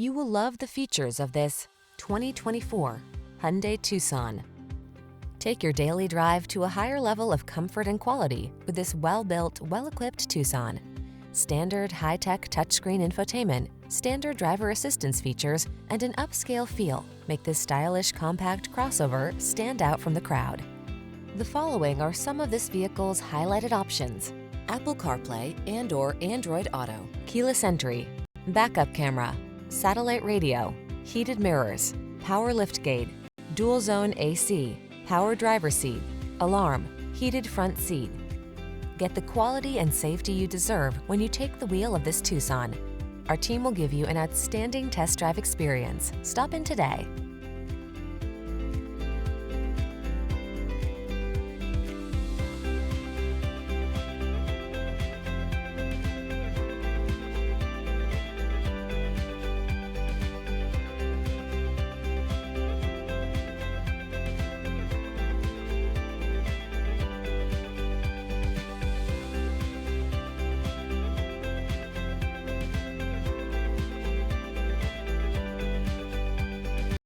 You will love the features of this 2024 Hyundai Tucson. Take your daily drive to a higher level of comfort and quality with this well-built, well-equipped Tucson. Standard high-tech touchscreen infotainment, standard driver assistance features, and an upscale feel make this stylish compact crossover stand out from the crowd. The following are some of this vehicle's highlighted options: Apple CarPlay and/or Android Auto, keyless entry, backup camera, satellite radio, heated mirrors, power liftgate, dual zone AC, power driver seat, alarm, heated front seat. Get the quality and safety you deserve when you take the wheel of this Tucson. Our team will give you an outstanding test drive experience. Stop in today.